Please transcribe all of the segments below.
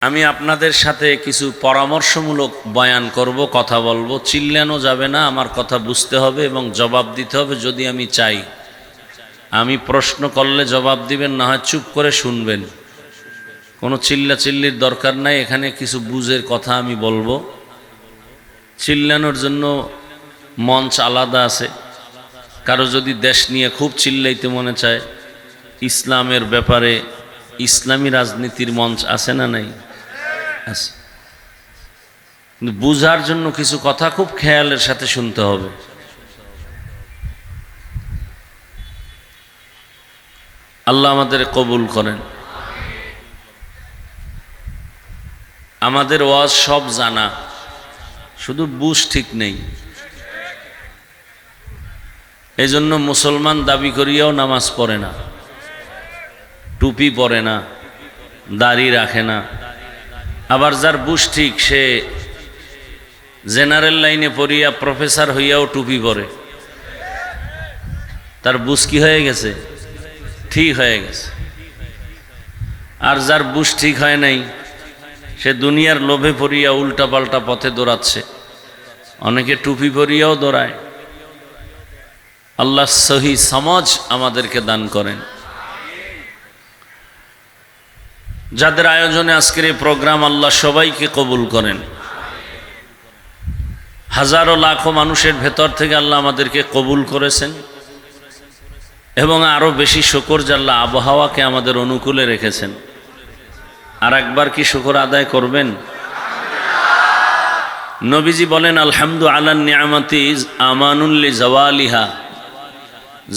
আমি আপনাদের সাথে কিছু পরামর্শমূলক বয়ান করব, কথা বলবো। চিল্লানো যাবে না, আমার কথা বুঝতে হবে এবং জবাব দিতে হবে যদি আমি চাই। আমি প্রশ্ন করলে জবাব দিবেন, না হয় চুপ করে শুনবেন। কোনো চিল্লাচিল্লির দরকার নাই, এখানে কিছু বুঝের কথা আমি বলবো। চিল্লানোর জন্য মঞ্চ আলাদা আছে। কারো যদি দেশ নিয়ে খুব চিল্লাইতে মনে চায়, ইসলামের ব্যাপারে ইসলামী রাজনীতির মঞ্চ আছে না নাই? আছে। কিন্তু বুঝার জন্য কিছু কথা খুব খেয়ালের সাথে শুনতে হবে। আল্লাহ আমাদের কবুল করেন। আমাদের ওয়াজ সব জানা, শুধু বুঝ ঠিক নেই। এই জন্য মুসলমান দাবি করিয়াও নামাজ পড়ে না, টুপি পরে না, দাড়ি রাখে না। আবার যার বুঝ ঠিক, সে জেনারেল লাইনে পড়িয়া প্রফেসর হইয়াও টুপি পরে। তার বুঝ কি হয়ে গেছে? ঠিক হয়ে গেছে। আর যার বুঝ ঠিক হয় নাই, সে দুনিয়ার লোভে পড়িয়া উল্টা পাল্টা পথে দৌড়াচ্ছে। অনেকে টুপি পরিয়াও দৌড়ায়। আল্লাহ সহি সমাজ আমাদেরকে দান করেন। যাদের আয়োজনে আজকের এই প্রোগ্রাম, আল্লাহ সবাইকে কবুল করেন। হাজারো লাখো মানুষের ভেতর থেকে আল্লাহ আমাদেরকে কবুল করেছেন এবং আরো বেশি শুকর যে আল্লাহ আবহাওয়াকে আমাদের অনুকূলে রেখেছেন। আর একবার কি শুকর আদায় করবেন? নবীজি বলেন, আলহামদু আলান নিয়ামতি আমানুল লিজাওয়ালিহা।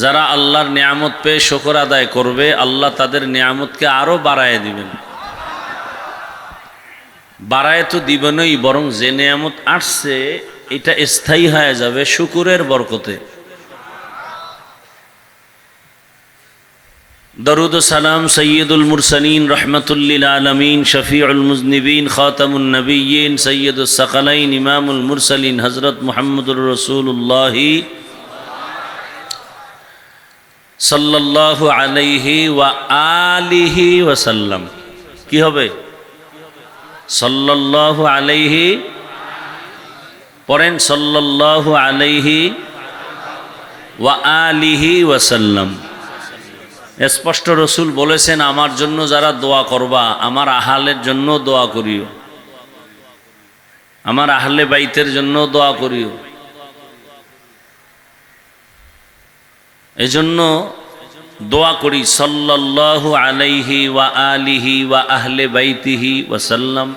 যারা আল্লাহর নিয়ামত পেয়ে শুকর আদায় করবে, আল্লাহ তাদের নিয়ামতকে আরো বাড়ায় দিবেন। বাড়ায় তো দিবেনই, বরং যে নিয়ামত আসছে এটা স্থায়ী হয়ে যাবে শুকুরের বরকতে। দরুদ ও সালাম সৈয়দুল মুরসালিন রহমতুল্লিল আলমিন শফিউল মুজনিবিন খাতামুন নবিয়্যিন সৈয়দুস সাকালাইন ইমামুল মুরসালিন হযরত মুহাম্মদুর রাসূলুল্লাহ সাল্লাল্লাহু আলাইহি ওয়া আলিহি ওয়াসাল্লাম। কি হবে? সাল্লাল্লাহু আলাইহি, পড়েন সাল্লাল্লাহু আলাইহি ওয়া আলিহি ওয়াসাল্লাম। স্পষ্ট রসুল বলেছেন, আমার জন্য যারা দোয়া করবা, আমার আহলের জন্য দোয়া করিও, আমার আহলে বাইতের জন্য দোয়া করিও। এজন্য দোয়া করি সাল্লাল্লাহু আলাইহি ওয়া আলিহি ওয়া আহলে বাইতিহি ওয়াসাল্লাম।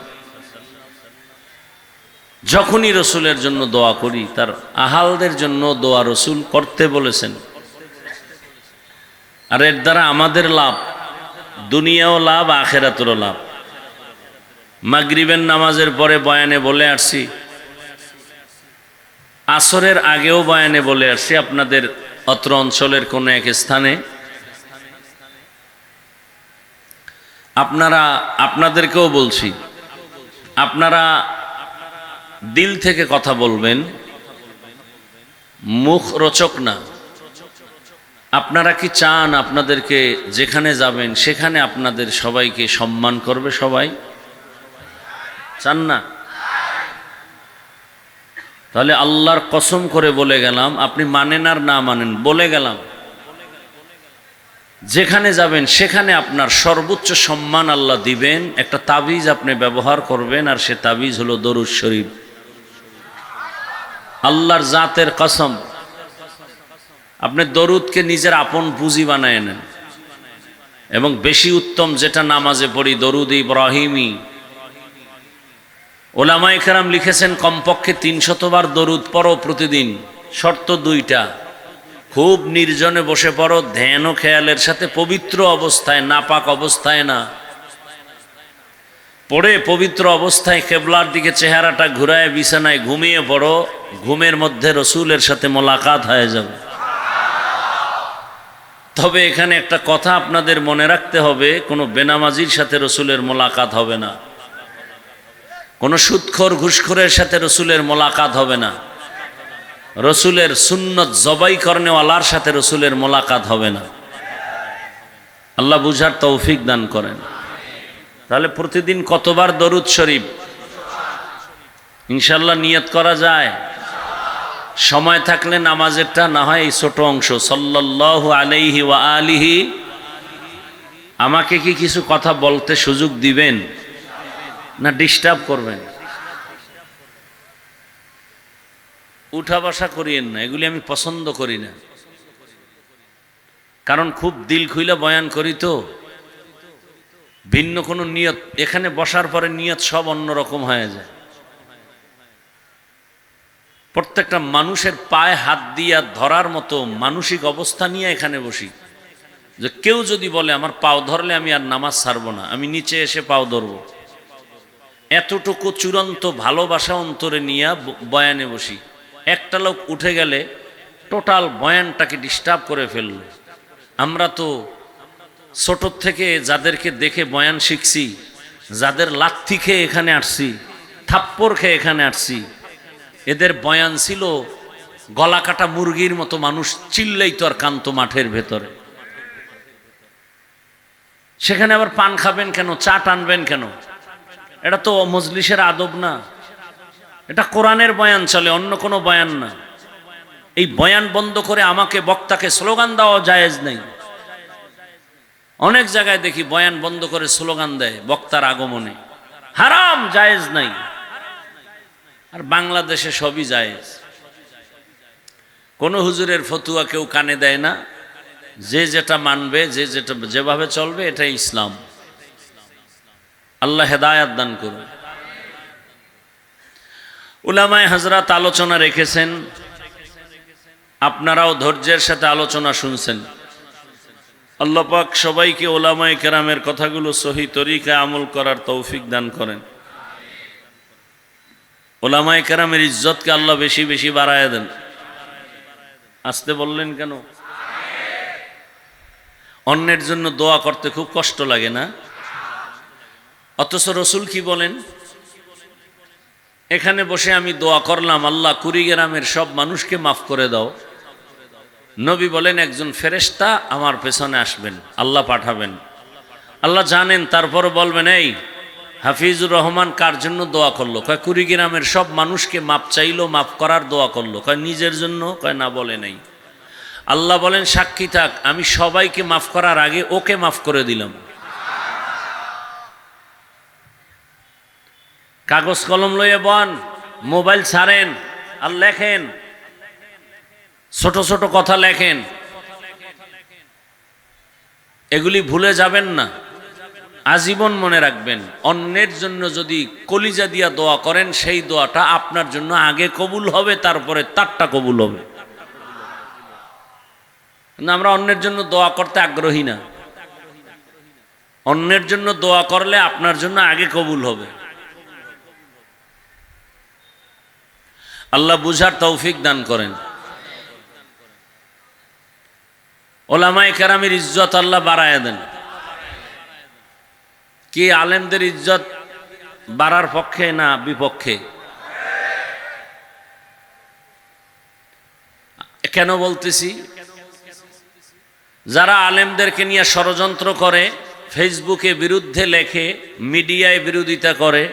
যখনই রসুলের জন্য দোয়া করি, তার আহালদের জন্য দোয়া রসুল করতে বলেছেন। আর এর দ্বারা আমাদের লাভ, দুনিয়াও লাভ, আখেরাতেরও লাভ। মাগরিবের নামাজের পরে বয়ানে বলে আসছি, আসরের আগেও বয়ানে বলে আসছি, আপনাদের অত্র অঞ্চলের কোনো এক স্থানে আপনাদেরকেও বলছি, আপনারা দিল থেকে কথা বলবেন, মুখ রোচক না। আপনারা কি চান আপনাদেরকে যেখানে যাবেন সেখানে আপনাদের সবাইকে সম্মান করবে? সবাই চান না? তাহলে আল্লাহর কসম করে বলে গেলাম, আপনি মানেন আর না মানেন, বলে গেলাম, যেখানে যাবেন সেখানে আপনার সর্বোচ্চ সম্মান আল্লাহ দিবেন। একটা তাবিজ আপনি ব্যবহার করবেন, আর সে তাবিজ হলো দরুদ শরীফ। আল্লাহর জাতের কসম, আপনি দরুদকে নিজের আপন পুঁজি বানায় নেন। এবং বেশি উত্তম যেটা নামাজে পড়ি, দরুদ ইব্রাহিমি। ওলামায়ে কেরাম লিখেছেন, কমপক্ষে 300 বার দরুদ পড়ো প্রতিদিন। শর্ত দুইটা, খুব নির্জনে বসে পড়ো, ধ্যান ও খেয়ালের সাথে, পবিত্র অবস্থায়, নাপাক অবস্থায় না। পড়ে পবিত্র অবস্থায় কেবলার দিকে চেহারাটা ঘুরায় বিছানায় ঘুমিয়ে পড়ো। ঘুমের মধ্যে রসুলের সাথে মোলাকাত হয়ে যাবে। তবে এখানে একটা কথা আপনাদের মনে রাখতে হবে, কোনো বেনামাজির সাথে রসুলের মোলাকাত হবে না, কোনো সুদখোর ঘুষখোরের সাথে রসুলের মোলাকাত হবে না, রসুলের সুন্নত জবাই করনেওয়ালার সাথে রসুলের মোলাকাত হবে না। আল্লাহ বুঝার তৌফিক দান করেন। তাহলে প্রতিদিন কতবার দরুদ শরীফ ইনশাল্লাহ নিয়ত করা যায়? সময় থাকলে নামাজেরটা না হয় এই ছোট অংশ সাল্লাল্লাহু আলাইহি ওয়া আলিহি। আমাকে কি কিছু কথা বলতে সুযোগ দিবেন না ডিস্টার্ব করবেন? উঠা বসা করিয়েন না, এগুলি আমি পছন্দ করি না। কারণ খুব দিল খুইলা বয়ান করি তো, ভিন্ন কোনো নিয়ত, এখানে বসার পরে নিয়ত সব অন্যরকম হয়ে যায়। প্রত্যেকটা মানুষের পায়ে হাত দিয়া ধরার মতো মানসিক অবস্থা নিয়ে এখানে বসি, যে কেউ যদি বলে আমার পাও ধরলে আমি আর নামাজ ছাড়বো না, আমি নিচে এসে পাও ধরবো, এতটুকু চূড়ান্ত ভালোবাসা অন্তরে নিয়ে বয়ানে বসি। একটা লোক উঠে গেলে টোটাল বয়ানটাকে ডিস্টার্ব করে ফেলল। আমরা তো ছোট থেকে যাদেরকে দেখে বয়ান শিখছি, যাদের লাথি খেয়ে এখানে আসছি, থাপ্পড় খেয়ে এখানে আসছি, এদের বয়ান ছিল গলা কাটা মুরগির মতো, মানুষ চিল্লাইতো আর কান্ত মাঠের ভেতরে। সেখানে আবার পান খাবেন কেন, চা টানবেন কেন? এটা তো মজলিসের আদব না, এটা কোরআনের বয়ান চলে, অন্য কোনো বয়ান না। এই বয়ান বন্ধ করে আমাকে বক্তাকে স্লোগান দেওয়া জায়েজ নেই। অনেক জায়গায় দেখি বয়ান বন্ধ করে স্লোগান দেয় বক্তার আগমনে, হারাম, জায়েজ নাই। আর বাংলাদেশে সবই জায়েজ। কোন হুজুরের ফতুয়া কেউ কানে দেয় না, যে যেটা মানবে, যে যেটা যেভাবে চলবে, এটাই ইসলাম। আল্লাহ হেদায়াত দান করুন। উলামায়ে হযরত আলোচনা রেখেছেন, আপনারাও ধৈর্যের সাথে আলোচনা শুনছেন। আল্লাহ পাক সবাইকে উলামায়ে কেরামের কথাগুলো সহি তরিকায় আমল করার তৌফিক দান করেন। উলামায়ে কেরামের ইজ্জতকে আল্লাহ বেশি বেশি বাড়ায় দেন। আসতে বললেন কেন? অন্যের জন্য দোয়া করতে খুব কষ্ট লাগে না? অথচ রসুল কি বলেন? এখানে বসে আমি দোয়া করলাম, আল্লাহ কুড়িগ্রামের সব মানুষকে মাফ করে দাও। নবী বলেন একজন ফেরেশতা আমার পেছনে আসবেন, আল্লাহ পাঠাবেন। আল্লাহ জানেন, তারপর বলবেন, এই হাফিজুর রহমান কার জন্য দোয়া করলো? কয় কুড়িগ্রামের সব মানুষকে মাপ চাইলো, মাফ করার দোয়া করলো। কয় নিজের জন্য? কয় না, বলে নাই। আল্লাহ বলেন সাক্ষী থাক, আমি সবাইকে মাফ করার আগে ওকে মাফ করে দিলাম। কাগজ কলম লইয়ে বন, মোবাইল ছাড়েন আর লেখেন, ছোট ছোট কথা লেখেন, এগুলি ভুলে যাবেন না, আজীবন মনে রাখবেন। অন্যের জন্য যদি কলিজা দিয়া দোয়া করেন, সেই দোয়াটা আপনার জন্য আগে কবুল হবে, তারপরে তারটা কবুল হবে। কিন্তু আমরা অন্যের জন্য দোয়া করতে আগ্রহী না। অন্যের জন্য দোয়া করলে আপনার জন্য আগে কবুল হবে। আল্লাহ বুঝার তৌফিক দান করেন। ওলামায়ে কেরামের ইজ্জত আল্লাহ বাড়ায় দেন। কি আলেমদের ইজ্জত বাড়ার পক্ষে না বিপক্ষে? কেন বলতেছি? যারা আলেমদেরকে নিয়ে ষড়যন্ত্র করে, ফেসবুকে বিরুদ্ধে লেখে, মিডিয়ায় বিরোধিতা করে,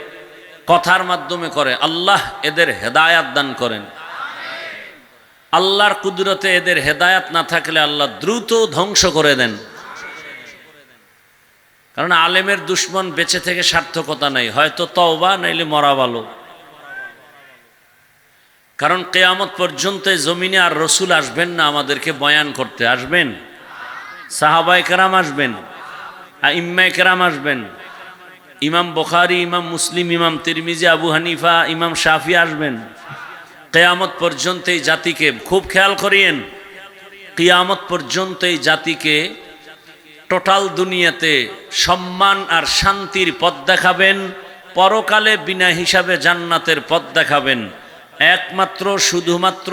কথার মাধ্যমে করে, আল্লাহ এদের হেদায়াত দান করেন। আল্লাহর কুদরতে এদের হেদায়াত না থাকলে আল্লাহ দ্রুত ধ্বংস করে দেন। কারণ আলেমের দুশ্মন বেঁচে থেকে সার্থকতা নাই, হয়তো তওবা নাইলে মরা ভালো। কারণ কিয়ামত পর্যন্ত জমিনে আর রসুল আসবেন না আমাদেরকে বয়ান করতে। আসবেন? সাহাবায়ে কেরাম আসবেন, আইম্মায়ে কেরাম আসবেন, ইমাম বুখারী, ইমাম মুসলিম, ইমাম তিরমিজি, আবু হানিফা, ইমাম শাফি আসবেন। কিয়ামত পর্যন্ত এই জাতিকে, খুব খেয়াল করিয়েন, কিয়ামত পর্যন্ত এই জাতিকে টোটাল দুনিয়াতে সম্মান আর শান্তির পথ দেখাবেন, পরকালে বিনা হিসাবে জান্নাতের পথ দেখাবেন। একমাত্র শুধুমাত্র